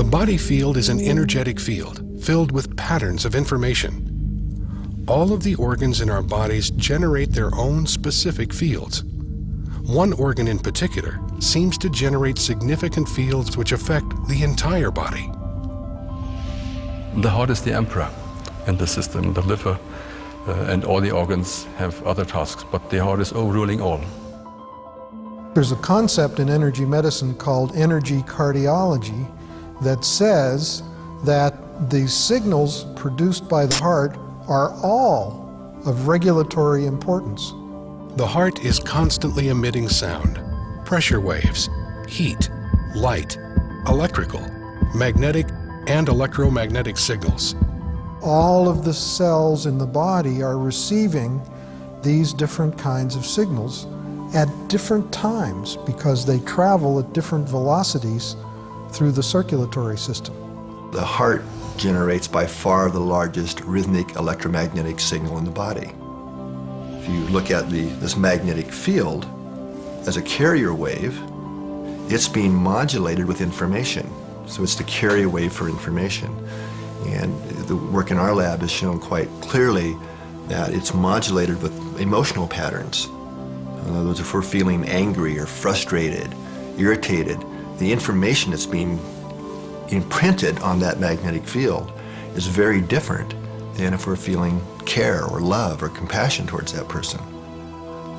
The body field is an energetic field filled with patterns of information. All of the organs in our bodies generate their own specific fields. One organ in particular seems to generate significant fields which affect the entire body. The heart is the emperor in the system. The liver and all the organs have other tasks, but the heart is overruling all. There's a concept in energy medicine called energy cardiology that says that the signals produced by the heart are all of regulatory importance. The heart is constantly emitting sound, pressure waves, heat, light, electrical, magnetic, and electromagnetic signals. All of the cells in the body are receiving these different kinds of signals at different times because they travel at different velocities through the circulatory system. The heart generates by far the largest rhythmic electromagnetic signal in the body. If you look at this magnetic field as a carrier wave, it's being modulated with information. So it's the carrier wave for information. And the work in our lab has shown quite clearly that it's modulated with emotional patterns. In other words, if we're feeling angry or frustrated, irritated, the information that's being imprinted on that magnetic field is very different than if we're feeling care or love or compassion towards that person.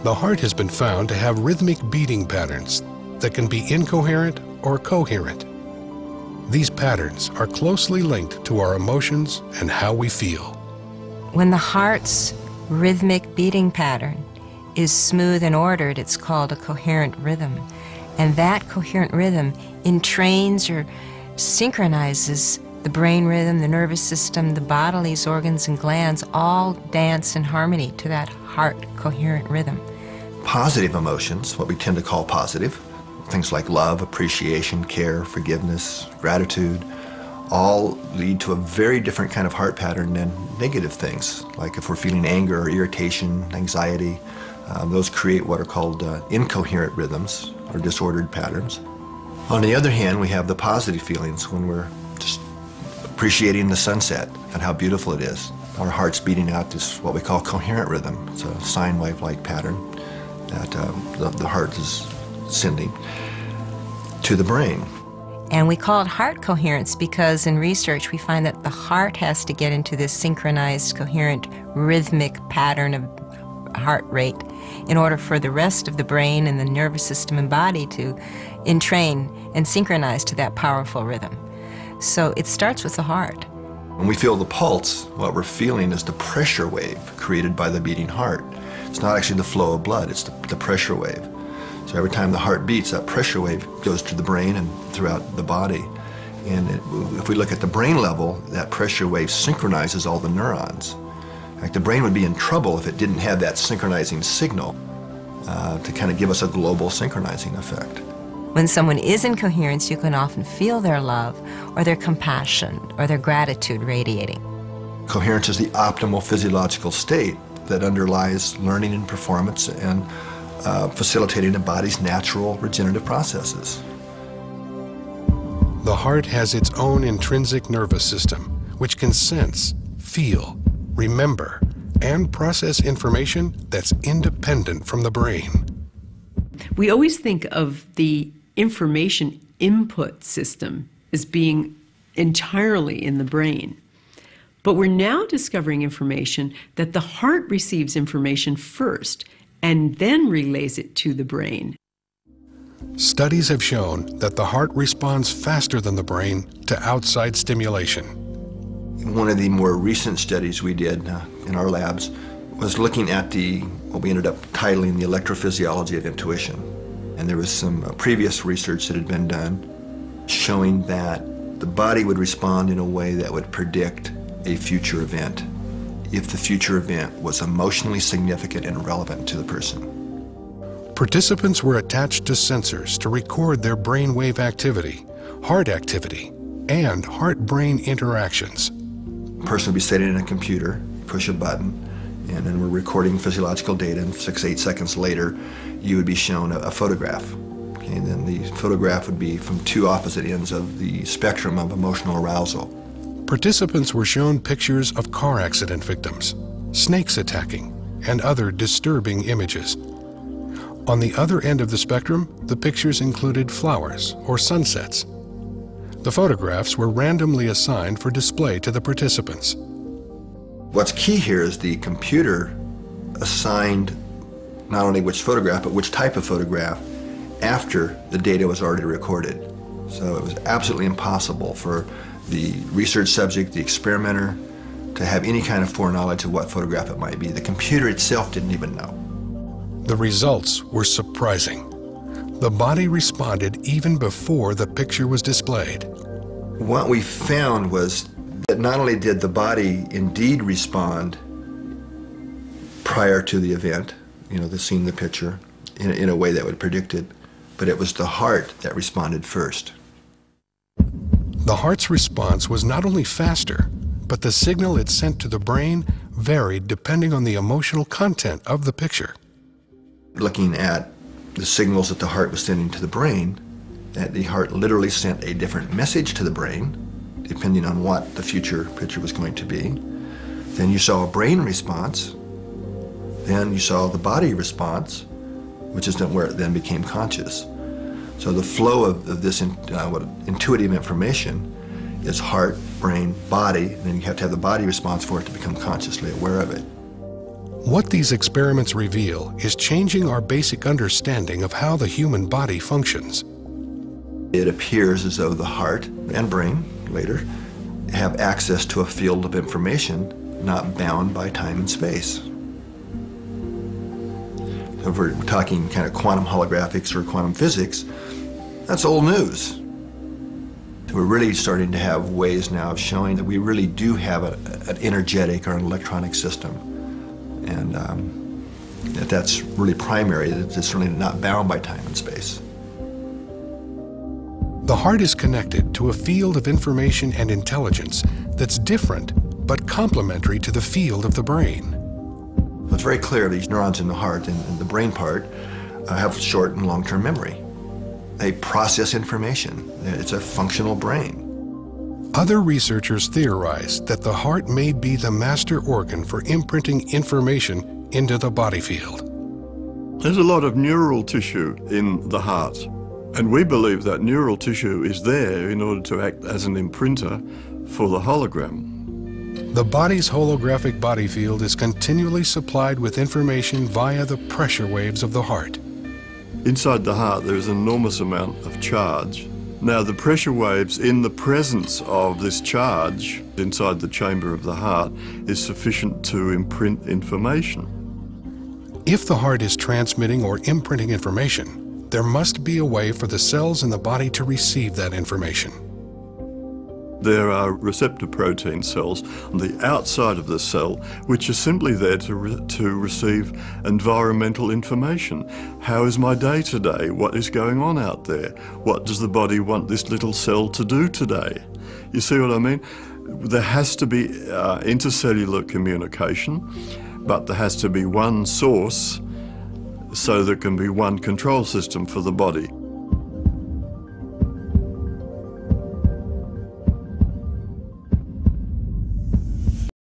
The heart has been found to have rhythmic beating patterns that can be incoherent or coherent. These patterns are closely linked to our emotions and how we feel. When the heart's rhythmic beating pattern is smooth and ordered, it's called a coherent rhythm. And that coherent rhythm entrains or synchronizes the brain rhythm, the nervous system, the bodily organs and glands all dance in harmony to that heart coherent rhythm. Positive emotions, what we tend to call positive, things like love, appreciation, care, forgiveness, gratitude, all lead to a very different kind of heart pattern than negative things, like if we're feeling anger or irritation, anxiety. Those create what are called incoherent rhythms or disordered patterns. On the other hand, we have the positive feelings when we're just appreciating the sunset and how beautiful it is. Our heart's beating out this what we call coherent rhythm. It's a sine wave-like pattern that the heart is sending to the brain. And we call it heart coherence because in research we find that the heart has to get into this synchronized, coherent, rhythmic pattern of heart rate in order for the rest of the brain and the nervous system and body to entrain and synchronize to that powerful rhythm. So it starts with the heart. When we feel the pulse, what we're feeling is the pressure wave created by the beating heart. It's not actually the flow of blood, it's the pressure wave. So every time the heart beats, that pressure wave goes to the brain and throughout the body. And if we look at the brain level, that pressure wave synchronizes all the neurons. In fact, the brain would be in trouble if it didn't have that synchronizing signal to kind of give us a global synchronizing effect. When someone is in coherence, you can often feel their love or their compassion or their gratitude radiating. Coherence is the optimal physiological state that underlies learning and performance and facilitating the body's natural regenerative processes. The heart has its own intrinsic nervous system, which can sense, feel, remember, and process information that's independent from the brain. We always think of the information input system as being entirely in the brain. But we're now discovering information that the heart receives information first and then relays it to the brain. Studies have shown that the heart responds faster than the brain to outside stimulation. One of the more recent studies we did in our labs was looking at what we ended up titling the electrophysiology of intuition. And there was some previous research that had been done showing that the body would respond in a way that would predict a future event if the future event was emotionally significant and relevant to the person. Participants were attached to sensors to record their brainwave activity, heart activity, and heart-brain interactions. A person would be sitting in a computer, push a button, and then we're recording physiological data, and 6 to 8 seconds later, you would be shown a photograph. Okay, Okay, and then the photograph would be from two opposite ends of the spectrum of emotional arousal. Participants were shown pictures of car accident victims, snakes attacking, and other disturbing images. On the other end of the spectrum, the pictures included flowers or sunsets. The photographs were randomly assigned for display to the participants. What's key here is the computer assigned not only which photograph, but which type of photograph after the data was already recorded. So it was absolutely impossible for the research subject, the experimenter, to have any kind of foreknowledge of what photograph it might be. The computer itself didn't even know. The results were surprising. The body responded even before the picture was displayed. What we found was that not only did the body indeed respond prior to the event, the seeing the picture, in a way that would predict it, but it was the heart that responded first. The heart's response was not only faster, but the signal it sent to the brain varied depending on the emotional content of the picture. Looking at the signals that the heart was sending to the brain, that the heart literally sent a different message to the brain, depending on what the future picture was going to be. Then you saw a brain response. Then you saw the body response, which is where it then became conscious. So the flow of this intuitive information is heart, brain, body, and then you have to have the body response for it to become consciously aware of it. What these experiments reveal is changing our basic understanding of how the human body functions. It appears as though the heart and brain, later, have access to a field of information not bound by time and space. So if we're talking kind of quantum holographics or quantum physics, that's old news. We're really starting to have ways now of showing that we really do have an energetic or an electronic system. And that's really primary, that it's really not bound by time and space. The heart is connected to a field of information and intelligence that's different but complementary to the field of the brain. It's very clear these neurons in the heart and the brain part have short and long-term memory. They process information. It's a functional brain. Other researchers theorize that the heart may be the master organ for imprinting information into the body field. There's a lot of neural tissue in the heart, and we believe that neural tissue is there in order to act as an imprinter for the hologram. The body's holographic body field is continually supplied with information via the pressure waves of the heart. Inside the heart there is an enormous amount of charge. Now the pressure waves in the presence of this charge inside the chamber of the heart is sufficient to imprint information. If the heart is transmitting or imprinting information, there must be a way for the cells in the body to receive that information. There are receptor protein cells on the outside of the cell which are simply there to receive environmental information. How is my day today? What is going on out there? What does the body want this little cell to do today? You see what I mean? There has to be intercellular communication, but there has to be one source so there can be one control system for the body.